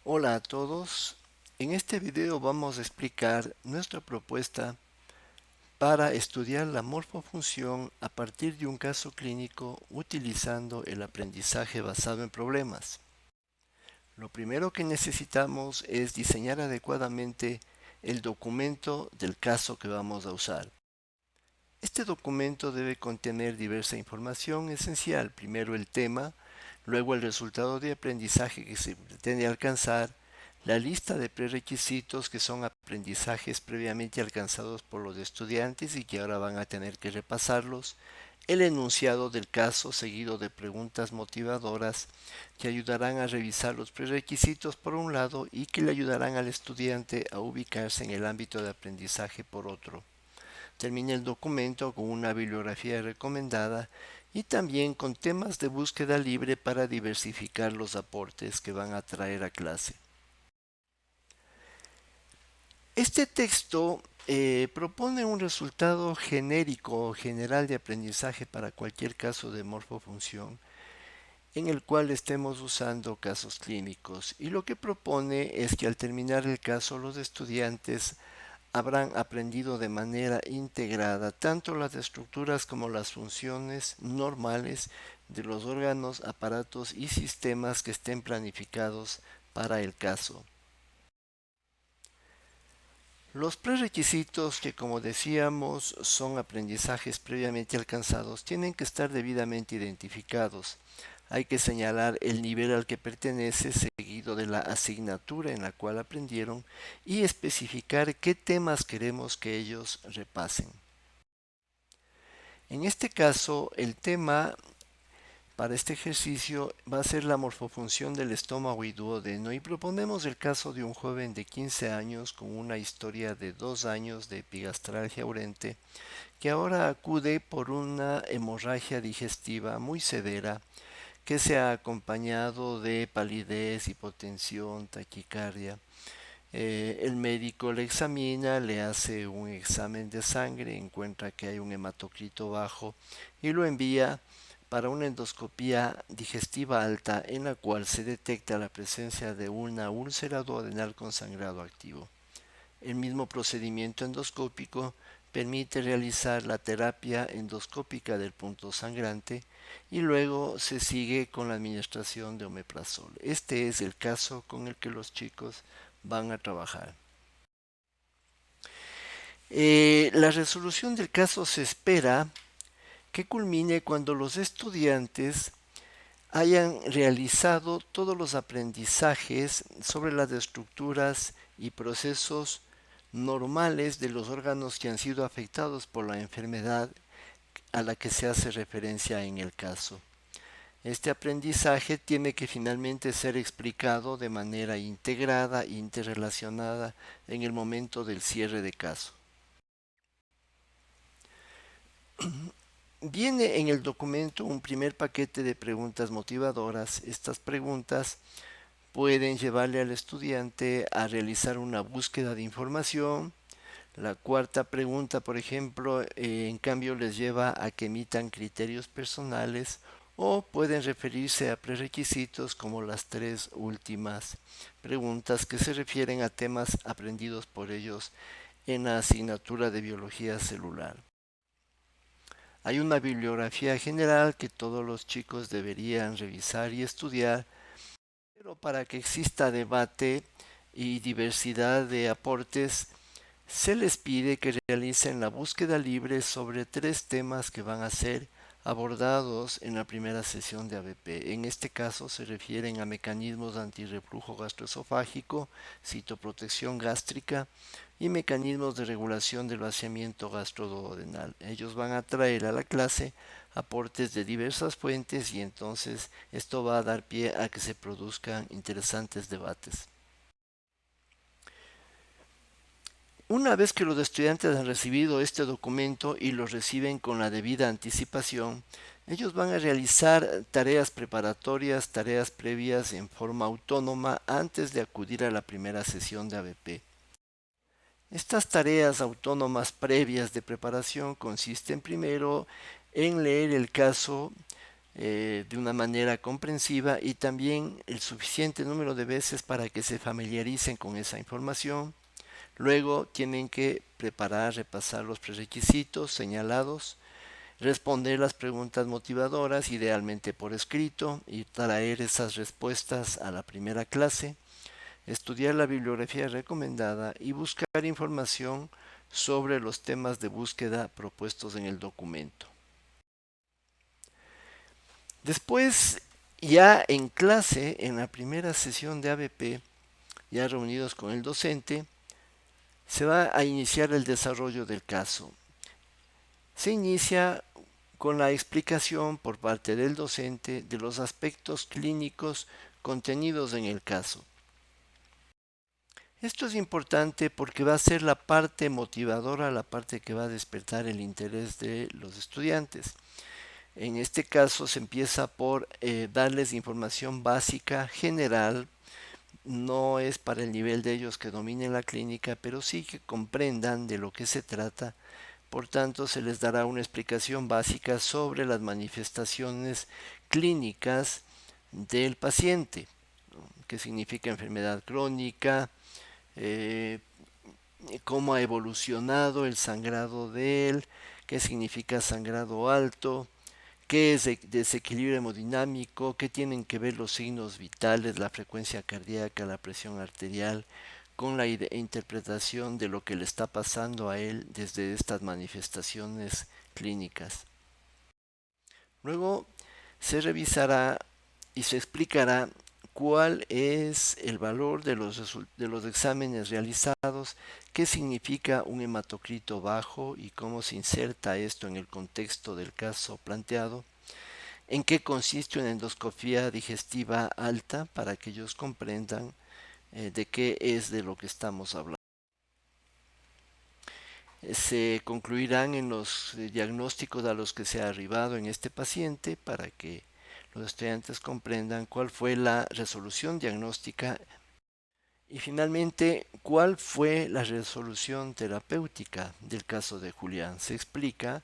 Hola a todos. En este video vamos a explicar nuestra propuesta para estudiar la morfofunción a partir de un caso clínico utilizando el aprendizaje basado en problemas. Lo primero que necesitamos es diseñar adecuadamente el documento del caso que vamos a usar. Este documento debe contener diversa información esencial. Primero el tema, luego el resultado de aprendizaje que se pretende alcanzar, la lista de prerequisitos que son aprendizajes previamente alcanzados por los estudiantes y que ahora van a tener que repasarlos, el enunciado del caso seguido de preguntas motivadoras que ayudarán a revisar los prerequisitos por un lado y que le ayudarán al estudiante a ubicarse en el ámbito de aprendizaje por otro. Termina el documento con una bibliografía recomendada y también con temas de búsqueda libre para diversificar los aportes que van a traer a clase. Este texto propone un resultado genérico o general de aprendizaje para cualquier caso de morfofunción en el cual estemos usando casos clínicos, y lo que propone es que al terminar el caso los estudiantes habrán aprendido de manera integrada tanto las estructuras como las funciones normales de los órganos, aparatos y sistemas que estén planificados para el caso. Los prerequisitos, que como decíamos son aprendizajes previamente alcanzados, tienen que estar debidamente identificados. Hay que señalar el nivel al que pertenece, seguido de la asignatura en la cual aprendieron, y especificar qué temas queremos que ellos repasen. En este caso, el tema para este ejercicio va a ser la morfofunción del estómago y duodeno, y proponemos el caso de un joven de 15 años con una historia de 2 años de epigastralgia urente que ahora acude por una hemorragia digestiva muy severa que se ha acompañado de palidez, hipotensión, taquicardia. El médico le examina, le hace un examen de sangre, encuentra que hay un hematocrito bajo y lo envía para una endoscopía digestiva alta en la cual se detecta la presencia de una úlcera duodenal con sangrado activo. El mismo procedimiento endoscópico permite realizar la terapia endoscópica del punto sangrante y luego se sigue con la administración de omeprazol. Este es el caso con el que los chicos van a trabajar. La resolución del caso se espera que culmine cuando los estudiantes hayan realizado todos los aprendizajes sobre las estructuras y procesos normales de los órganos que han sido afectados por la enfermedad a la que se hace referencia en el caso. Este aprendizaje tiene que finalmente ser explicado de manera integrada e interrelacionada en el momento del cierre de caso. Viene en el documento un primer paquete de preguntas motivadoras. Estas preguntas pueden llevarle al estudiante a realizar una búsqueda de información. La cuarta pregunta, por ejemplo, en cambio les lleva a que emitan criterios personales, o pueden referirse a prerequisitos como las tres últimas preguntas, que se refieren a temas aprendidos por ellos en la asignatura de biología celular. Hay una bibliografía general que todos los chicos deberían revisar y estudiar, pero para que exista debate y diversidad de aportes, se les pide que realicen la búsqueda libre sobre tres temas que van a ser abordados en la primera sesión de ABP. En este caso se refieren a mecanismos de antirreflujo gastroesofágico, citoprotección gástrica y mecanismos de regulación del vaciamiento gastroduodenal. Ellos van a traer a la clase aportes de diversas fuentes, y entonces esto va a dar pie a que se produzcan interesantes debates. Una vez que los estudiantes han recibido este documento y lo reciben con la debida anticipación, ellos van a realizar tareas preparatorias, tareas previas en forma autónoma antes de acudir a la primera sesión de ABP. Estas tareas autónomas previas de preparación consisten primero en leer el caso de una manera comprensiva y también el suficiente número de veces para que se familiaricen con esa información. Luego tienen que preparar, repasar los prerequisitos señalados, responder las preguntas motivadoras, idealmente por escrito, y traer esas respuestas a la primera clase, estudiar la bibliografía recomendada y buscar información sobre los temas de búsqueda propuestos en el documento. Después, ya en clase, en la primera sesión de ABP, ya reunidos con el docente, se va a iniciar el desarrollo del caso. Se inicia con la explicación por parte del docente de los aspectos clínicos contenidos en el caso. Esto es importante porque va a ser la parte motivadora, la parte que va a despertar el interés de los estudiantes. En este caso se empieza por darles información básica, general, no es para el nivel de ellos que dominen la clínica, pero sí que comprendan de lo que se trata. Por tanto, se les dará una explicación básica sobre las manifestaciones clínicas del paciente, qué significa enfermedad crónica, eh, cómo ha evolucionado el sangrado de él, qué significa sangrado alto, qué es desequilibrio hemodinámico, qué tienen que ver los signos vitales, la frecuencia cardíaca, la presión arterial, con la interpretación de lo que le está pasando a él desde estas manifestaciones clínicas. Luego se revisará y se explicará cuál es el valor de los exámenes realizados, qué significa un hematocrito bajo y cómo se inserta esto en el contexto del caso planteado, en qué consiste una endoscopía digestiva alta para que ellos comprendan de qué es de lo que estamos hablando. Se concluirán en los diagnósticos a los que se ha arribado en este paciente para que los estudiantes comprendan cuál fue la resolución diagnóstica y finalmente cuál fue la resolución terapéutica del caso de Julián. Se explica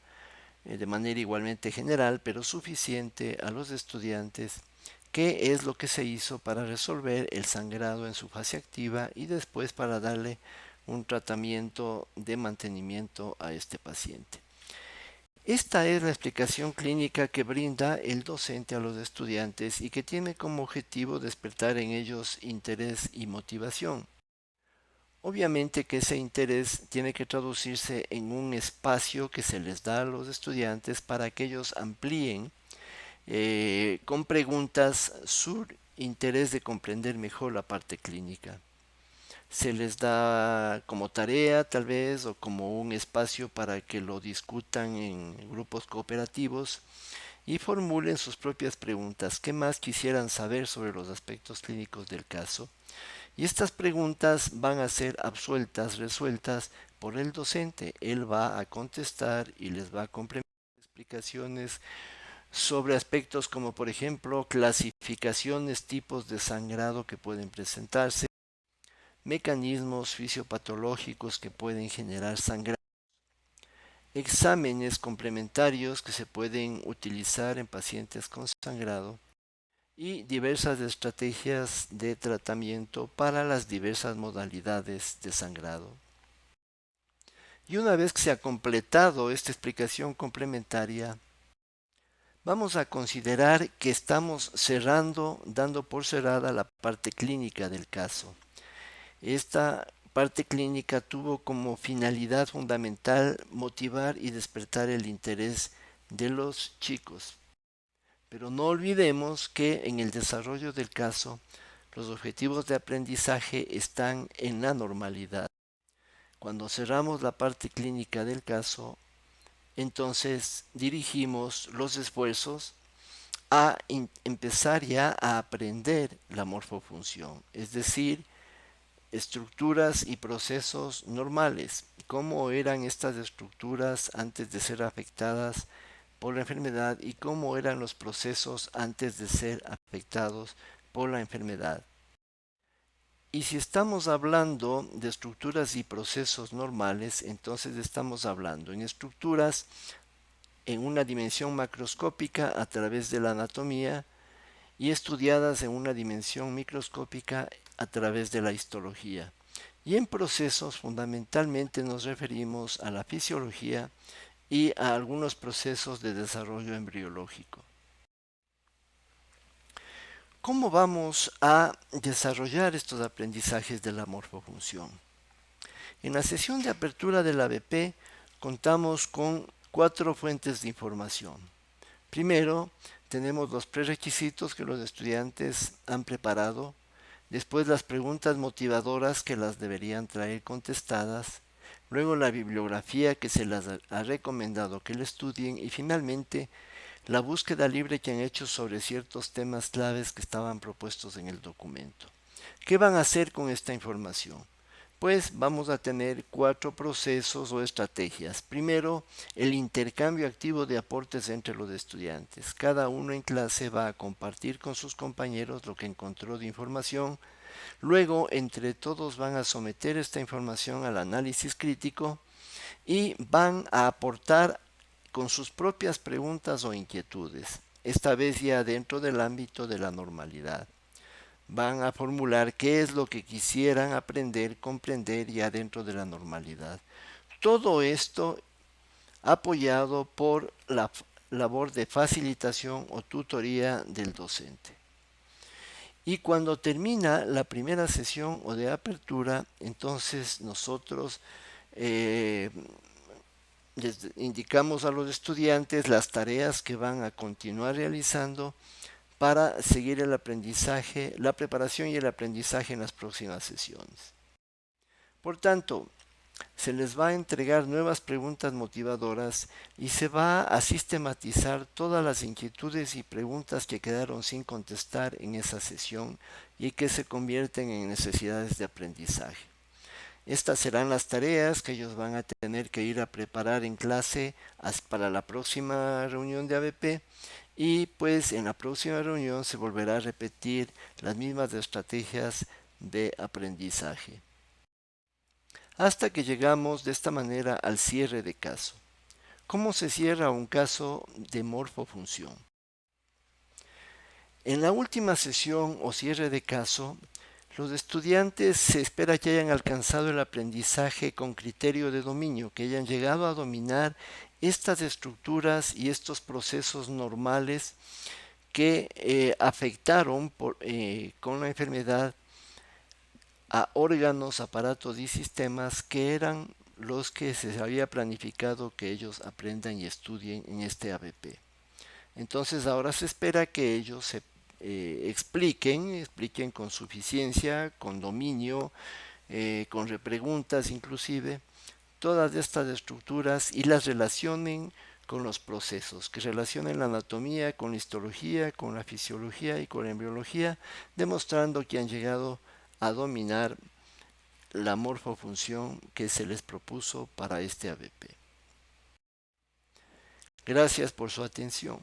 de manera igualmente general pero suficiente a los estudiantes qué es lo que se hizo para resolver el sangrado en su fase activa y después para darle un tratamiento de mantenimiento a este paciente. Esta es la explicación clínica que brinda el docente a los estudiantes y que tiene como objetivo despertar en ellos interés y motivación. Obviamente que ese interés tiene que traducirse en un espacio que se les da a los estudiantes para que ellos amplíen con preguntas su interés de comprender mejor la parte clínica. Se les da como tarea tal vez o como un espacio para que lo discutan en grupos cooperativos y formulen sus propias preguntas. ¿Qué más quisieran saber sobre los aspectos clínicos del caso? Y estas preguntas van a ser absueltas, resueltas por el docente. Él va a contestar y les va a complementar explicaciones sobre aspectos como por ejemplo clasificaciones, tipos de sangrado que pueden presentarse, mecanismos fisiopatológicos que pueden generar sangrado, exámenes complementarios que se pueden utilizar en pacientes con sangrado y diversas estrategias de tratamiento para las diversas modalidades de sangrado. Y una vez que se ha completado esta explicación complementaria, vamos a considerar que estamos cerrando, dando por cerrada la parte clínica del caso. Esta parte clínica tuvo como finalidad fundamental motivar y despertar el interés de los chicos. Pero no olvidemos que en el desarrollo del caso, los objetivos de aprendizaje están en la normalidad. Cuando cerramos la parte clínica del caso, entonces dirigimos los esfuerzos a empezar ya a aprender la morfofunción, es decir, estructuras y procesos normales. ¿Cómo eran estas estructuras antes de ser afectadas por la enfermedad y cómo eran los procesos antes de ser afectados por la enfermedad? Y si estamos hablando de estructuras y procesos normales, entonces estamos hablando en estructuras en una dimensión macroscópica a través de la anatomía y estudiadas en una dimensión microscópica a través de la histología. Y en procesos fundamentalmente nos referimos a la fisiología y a algunos procesos de desarrollo embriológico. ¿Cómo vamos a desarrollar estos aprendizajes de la morfofunción? En la sesión de apertura del ABP contamos con 4 fuentes de información. Primero, tenemos los prerequisitos que los estudiantes han preparado, después las preguntas motivadoras que las deberían traer contestadas, luego la bibliografía que se les ha recomendado que le estudien y finalmente la búsqueda libre que han hecho sobre ciertos temas claves que estaban propuestos en el documento. ¿Qué van a hacer con esta información? Pues vamos a tener 4 procesos o estrategias. Primero, el intercambio activo de aportes entre los estudiantes. Cada uno en clase va a compartir con sus compañeros lo que encontró de información. Luego, entre todos van a someter esta información al análisis crítico y van a aportar con sus propias preguntas o inquietudes, esta vez ya dentro del ámbito de la normalidad. Van a formular qué es lo que quisieran aprender, comprender ya dentro de la normalidad. Todo esto apoyado por la labor de facilitación o tutoría del docente. Y cuando termina la primera sesión o de apertura, entonces nosotros les indicamos a los estudiantes las tareas que van a continuar realizando para seguir el aprendizaje, la preparación y el aprendizaje en las próximas sesiones. Por tanto, se les va a entregar nuevas preguntas motivadoras y se va a sistematizar todas las inquietudes y preguntas que quedaron sin contestar en esa sesión y que se convierten en necesidades de aprendizaje. Estas serán las tareas que ellos van a tener que ir a preparar en clase para la próxima reunión de ABP y pues en la próxima reunión se volverá a repetir las mismas estrategias de aprendizaje. Hasta que llegamos de esta manera al cierre de caso. ¿Cómo se cierra un caso de morfofunción? En la última sesión o cierre de caso, los estudiantes se espera que hayan alcanzado el aprendizaje con criterio de dominio, que hayan llegado a dominar estas estructuras y estos procesos normales que afectaron con la enfermedad a órganos, aparatos y sistemas que eran los que se había planificado que ellos aprendan y estudien en este ABP. Entonces ahora se espera que ellos se expliquen con suficiencia, con dominio, con repreguntas inclusive, todas estas estructuras y las relacionen con los procesos, que relacionen la anatomía con la histología, con la fisiología y con la embriología, demostrando que han llegado a dominar la morfofunción que se les propuso para este ABP. Gracias por su atención.